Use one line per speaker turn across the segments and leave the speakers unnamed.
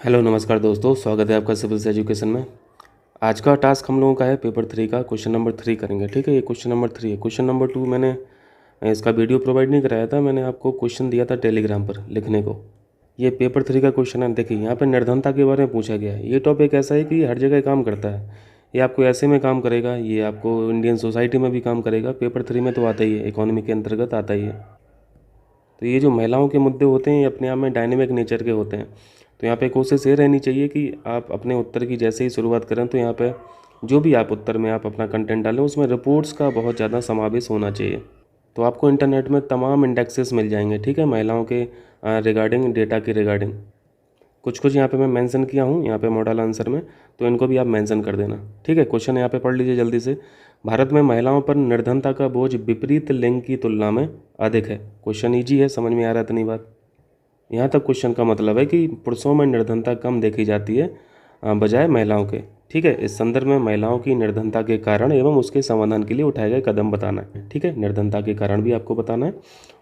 Hello नमस्कार दोस्तों, स्वागत है आपका सिविल्स एजुकेशन में। आज का टास्क हम लोगों का है पेपर 3 का क्वेश्चन नंबर 3 करेंगे। ठीक है, ये क्वेश्चन नंबर 3 है। क्वेश्चन नंबर 2 मैंने इसका वीडियो प्रोवाइड नहीं कराया था, मैंने आपको क्वेश्चन दिया था टेलीग्राम पर लिखने को। ये पेपर 3 का क्वेश्चन है। देखिए यहाँ पर निर्धनता के बारे में पूछा गया है। ये टॉपिक ऐसा है कि हर जगह काम करता है। ये आपको ऐसे में काम करेगा, ये आपको इंडियन सोसाइटी में भी काम करेगा। पेपर 3 में तो आता ही है, इकोनॉमी के अंतर्गत आता ही है। तो ये जो महिलाओं के मुद्दे होते हैं ये अपने आप में डायनेमिक नेचर के होते हैं। तो यहाँ पे कोशिश ये रहनी चाहिए कि आप अपने उत्तर की जैसे ही शुरुआत करें तो यहाँ पे जो भी आप उत्तर में आप अपना कंटेंट डालें उसमें रिपोर्ट्स का बहुत ज़्यादा समावेश होना चाहिए। तो आपको इंटरनेट में तमाम इंडेक्सेस मिल जाएंगे, ठीक है, महिलाओं के रिगार्डिंग, डेटा के रिगार्डिंग। कुछ कुछ यहाँ पे मैं मेंशन किया हूँ यहाँ पे मॉडल आंसर में, तो इनको भी आप मेंशन कर देना। ठीक है, क्वेश्चन यहाँ पे पढ़ लीजिए जल्दी से। भारत में महिलाओं पर निर्धनता का बोझ विपरीत लिंग की तुलना में अधिक है। क्वेश्चन ईजी है, समझ में आ रहा है इतनी बात। यहाँ तक क्वेश्चन का मतलब है कि पुरुषों में निर्धनता कम देखी जाती है बजाय महिलाओं के। ठीक है, इस संदर्भ में महिलाओं की निर्धनता के कारण एवं उसके समाधान के लिए उठाए गए कदम बताना है। ठीक है, निर्धनता के कारण भी आपको बताना है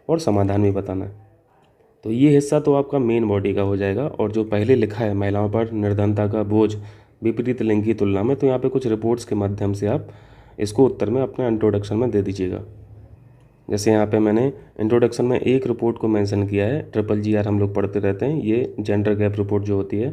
और समाधान भी बताना है। तो ये हिस्सा तो आपका मेन बॉडी का हो जाएगा। और जो पहले लिखा है महिलाओं पर निर्धनता का बोझ विपरीत लिंग की तुलना में, तो यहाँ पे कुछ रिपोर्ट्स के माध्यम से आप इसको उत्तर में अपने इंट्रोडक्शन में दे दीजिएगा। जैसे यहाँ पे मैंने इंट्रोडक्शन में एक रिपोर्ट को मेंशन किया है, GGR हम लोग पढ़ते रहते हैं। ये जेंडर गैप रिपोर्ट जो होती है,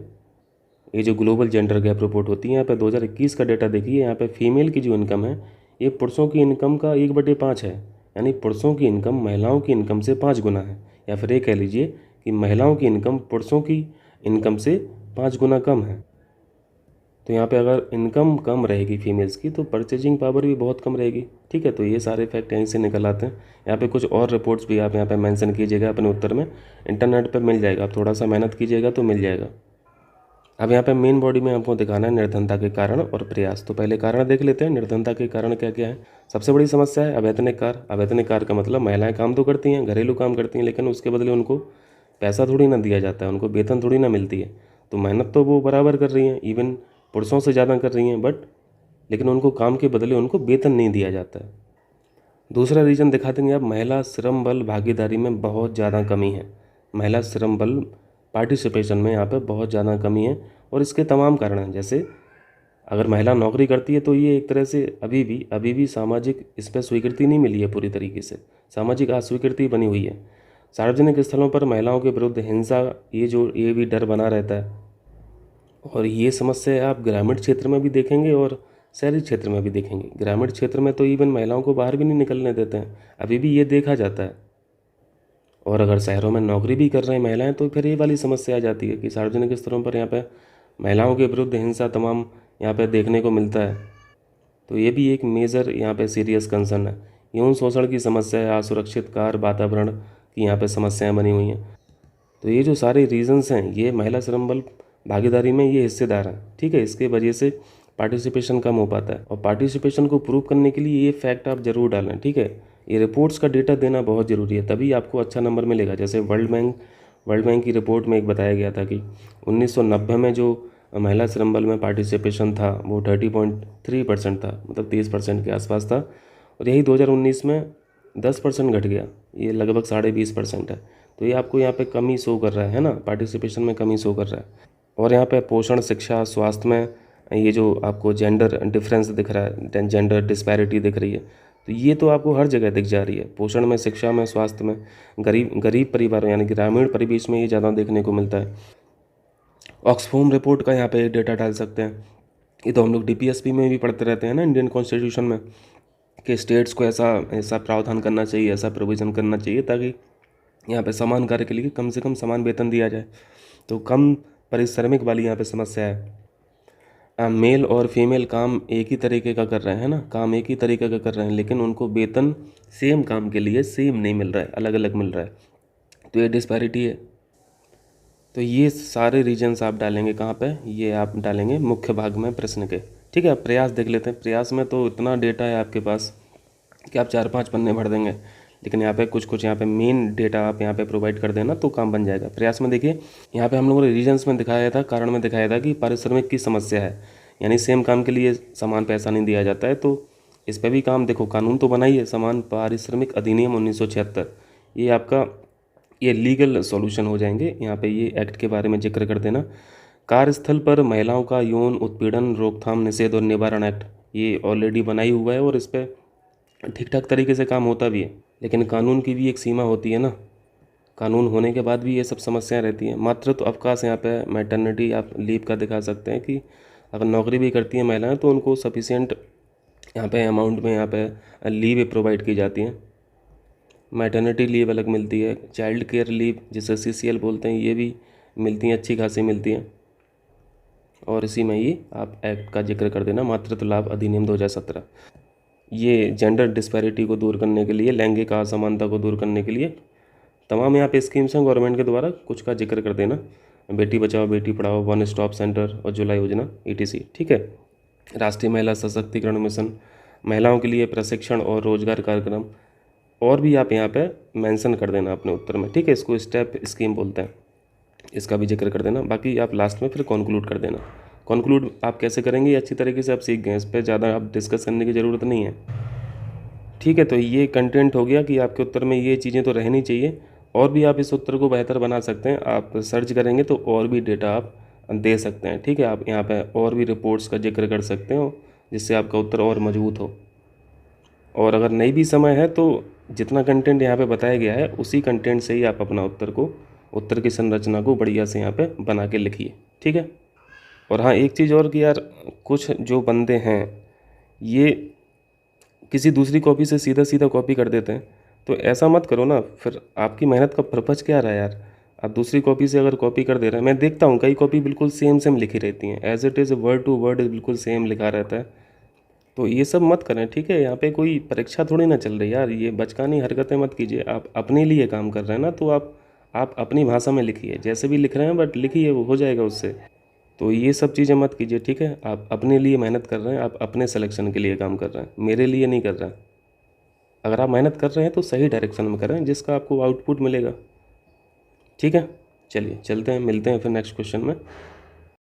ये जो ग्लोबल जेंडर गैप रिपोर्ट होती है, यहाँ पे 2021 का डेटा देखिए। यहाँ पे फीमेल की जो इनकम है ये पुरुषों की इनकम का 1/5 है। यानी पुरुषों की इनकम महिलाओं की इनकम से 5 गुना है। या फिर ये कह लीजिए कि महिलाओं की इनकम पुरुषों की इनकम से 5 गुना कम है। तो यहाँ पे अगर इनकम कम रहेगी फीमेल्स की तो परचेजिंग पावर भी बहुत कम रहेगी। ठीक है, तो ये सारे फैक्ट यहीं से निकल आते हैं। यहाँ पे कुछ और रिपोर्ट्स भी आप यहाँ पे मेंशन कीजिएगा अपने उत्तर में, इंटरनेट पे मिल जाएगा। आप थोड़ा सा मेहनत कीजिएगा तो मिल जाएगा। अब यहाँ पे मेन बॉडी में आपको दिखाना है निर्धनता के कारण और प्रयास। तो पहले कारण देख लेते हैं, निर्धनता के कारण क्या क्या है। सबसे बड़ी समस्या है अवैतनिक कार्य। अवैतनिक कार्य का मतलब महिलाएं काम तो करती हैं, घरेलू काम करती हैं, लेकिन उसके बदले उनको पैसा थोड़ी ना दिया जाता है, उनको वेतन थोड़ी ना मिलती है। तो मेहनत तो वो बराबर कर रही हैं, इवन पुरुषों से ज़्यादा कर रही हैं, बट लेकिन उनको काम के बदले उनको वेतन नहीं दिया जाता है। दूसरा रीज़न दिखा देंगे आप, महिला श्रम बल भागीदारी में बहुत ज़्यादा कमी है। महिला श्रम बल पार्टिसिपेशन में यहाँ पे बहुत ज़्यादा कमी है और इसके तमाम कारण हैं। जैसे अगर महिला नौकरी करती है तो ये एक तरह से अभी भी सामाजिक इस पर स्वीकृति नहीं मिली है पूरी तरीके से, सामाजिक अस्वीकृति बनी हुई है। सार्वजनिक स्थलों पर महिलाओं के विरुद्ध हिंसा, ये भी डर बना रहता है। और ये समस्या आप ग्रामीण क्षेत्र में भी देखेंगे और शहरी क्षेत्र में भी देखेंगे। ग्रामीण क्षेत्र में तो इवन महिलाओं को बाहर भी नहीं निकलने देते हैं, अभी भी ये देखा जाता है। और अगर शहरों में नौकरी भी कर रही महिलाएं तो फिर ये वाली समस्या आ जाती है कि सार्वजनिक स्तरों पर यहाँ पे महिलाओं के विरुद्ध हिंसा तमाम यहाँ पे देखने को मिलता है। तो ये भी एक मेजर यहाँ पे सीरियस कंसर्न है। यौन शोषण की समस्या है, असुरक्षित कार्य वातावरण की यहाँ पे समस्याएं बनी हुई हैं। तो ये जो सारे रीजंस हैं ये महिला श्रम बल भागीदारी में ये हिस्सेदार हैं। ठीक है, इसके वजह से पार्टिसिपेशन कम हो पाता है। और पार्टिसिपेशन को प्रूव करने के लिए ये फैक्ट आप जरूर डालें। ठीक है, ये रिपोर्ट्स का डेटा देना बहुत ज़रूरी है, तभी आपको अच्छा नंबर मिलेगा। जैसे वर्ल्ड बैंक की रिपोर्ट में एक बताया गया था कि 1990 में जो महिला श्रम बल में पार्टिसिपेशन था वो 30.3% था, मतलब 30% के आसपास था। और यही 2019 में 10% घट गया, ये लगभग 20.5% है। तो ये आपको यहाँ पे कमी शो कर रहा है ना, पार्टिसिपेशन में कमी शो कर रहा है। और यहाँ पे पोषण, शिक्षा, स्वास्थ्य में ये जो आपको जेंडर डिफरेंस दिख रहा है, जेंडर डिस्पैरिटी दिख रही है, तो ये तो आपको हर जगह दिख जा रही है। पोषण में, शिक्षा में, स्वास्थ्य में, गरीब परिवारों यानी ग्रामीण परिवेश में ये ज़्यादा देखने को मिलता है। ऑक्सफोम रिपोर्ट का यहाँ पे एक डेटा डाल सकते हैं। ये तो हम लोग DPSP में भी पढ़ते रहते हैं ना, इंडियन कॉन्स्टिट्यूशन में, कि स्टेट्स को ऐसा प्रावधान करना चाहिए, ऐसा प्रोविज़न करना चाहिए ताकि यहाँ पे समान कार्य के लिए कम से कम समान वेतन दिया जाए। तो कम पारिश्रमिक वाली यहाँ पे समस्या है। मेल और फीमेल काम एक ही तरीके का कर रहे हैं ना, काम एक ही तरीके का कर रहे हैं, लेकिन उनको वेतन सेम काम के लिए सेम नहीं मिल रहा है, अलग अलग मिल रहा है। तो ये डिस्पैरिटी है। तो ये सारे रीजन्स आप डालेंगे कहाँ पे, ये आप डालेंगे मुख्य भाग में प्रश्न के। ठीक है, प्रयास देख लेते हैं। प्रयास में तो इतना डेटा है आपके पास कि आप 4-5 पन्ने भर देंगे, लेकिन यहाँ पे कुछ यहाँ पे मेन डेटा आप यहाँ पे प्रोवाइड कर देना तो काम बन जाएगा। प्रयास में देखिए, यहाँ पे हम लोगों ने रीजन्स में दिखाया था, कारण में दिखाया था कि पारिश्रमिक की समस्या है, यानी सेम काम के लिए समान पैसा नहीं दिया जाता है। तो इस पर भी काम देखो, कानून तो बना ही है, समान पारिश्रमिक अधिनियम 1976, ये लीगल सॉल्यूशन हो जाएंगे। यहाँ पे ये एक्ट के बारे में जिक्र कर देना। कार्यस्थल पर महिलाओं का यौन उत्पीड़न रोकथाम निषेध और निवारण एक्ट, ये ऑलरेडी बनाई हुआ है और इस पर ठीक ठाक तरीके से काम होता भी है, लेकिन कानून की भी एक सीमा होती है ना। कानून होने के बाद भी ये सब समस्याएं रहती हैं। मातृत्व अवकाश, यहाँ पे मैटरनिटी आप लीव का दिखा सकते हैं कि अगर नौकरी भी करती हैं महिलाएं तो उनको सफिशिएंट यहाँ पे अमाउंट में यहाँ पे लीव प्रोवाइड की जाती हैं। मैटरनिटी लीव अलग मिलती है, चाइल्ड केयर लीव जिसे CCL बोलते हैं, ये भी मिलती हैं, अच्छी खासी मिलती हैं। और इसी में ये आप एक्ट का जिक्र कर देना, मातृत्व लाभ अधिनियम 2017। ये जेंडर डिस्पैरिटी को दूर करने के लिए, लैंगिक असमानता को दूर करने के लिए तमाम यहाँ पे स्कीम्स हैं गवर्नमेंट के द्वारा, कुछ का जिक्र कर देना। Beti Bachao Beti Padhao, one stop centre, Ujjwala योजना, ETC, ठीक है। राष्ट्रीय महिला सशक्तिकरण मिशन, महिलाओं के लिए प्रशिक्षण और रोजगार कार्यक्रम, और भी आप यहाँ पे मेंशन कर देना अपने उत्तर में, ठीक है। इसको स्टेप स्कीम बोलते हैं, इसका भी जिक्र कर देना। बाकी आप लास्ट में फिर कॉन्क्लूड कर देना। कॉन्क्लूड आप कैसे करेंगे ये अच्छी तरीके से आप सीख गए, इस पर ज़्यादा आप डिस्कस करने की ज़रूरत नहीं है, ठीक है। तो ये कंटेंट हो गया कि आपके उत्तर में ये चीज़ें तो रहनी चाहिए, और भी आप इस उत्तर को बेहतर बना सकते हैं। आप सर्च करेंगे तो और भी डेटा आप दे सकते हैं, ठीक है। आप यहाँ पे और भी रिपोर्ट्स का जिक्र कर सकते हो जिससे आपका उत्तर और मजबूत हो। और अगर नहीं भी समय है तो जितना कंटेंट यहाँ पे बताया गया है उसी कंटेंट से ही आप अपना उत्तर की संरचना को बढ़िया से यहाँ पे बना के लिखिए, ठीक है। और हाँ, एक चीज़ और कि यार, कुछ जो बंदे हैं ये किसी दूसरी कॉपी से सीधा सीधा कॉपी कर देते हैं, तो ऐसा मत करो ना, फिर आपकी मेहनत का पर्पज क्या रहा यार। आप दूसरी कॉपी से अगर कॉपी कर दे रहे हैं, मैं देखता हूँ कई कॉपी बिल्कुल सेम सेम लिखी रहती हैं, as it is word to word बिल्कुल सेम लिखा रहता है, तो ये सब मत करें, ठीक है। यहाँ पे कोई परीक्षा थोड़ी ना चल रही यार, ये बचकानी हरकतें मत कीजिए। आप अपने लिए काम कर रहे हैं ना, तो आप अपनी भाषा में लिखिए, जैसे भी लिख रहे हैं बट लिखिए, वो हो जाएगा उससे। तो ये सब चीज़ें मत कीजिए, ठीक है। आप अपने लिए मेहनत कर रहे हैं, आप अपने सिलेक्शन के लिए काम कर रहे हैं, मेरे लिए नहीं कर रहे हैं। अगर आप मेहनत कर रहे हैं तो सही डायरेक्शन में करें जिसका आपको आउटपुट मिलेगा, ठीक है। चलिए चलते हैं, मिलते हैं फिर नेक्स्ट क्वेश्चन में।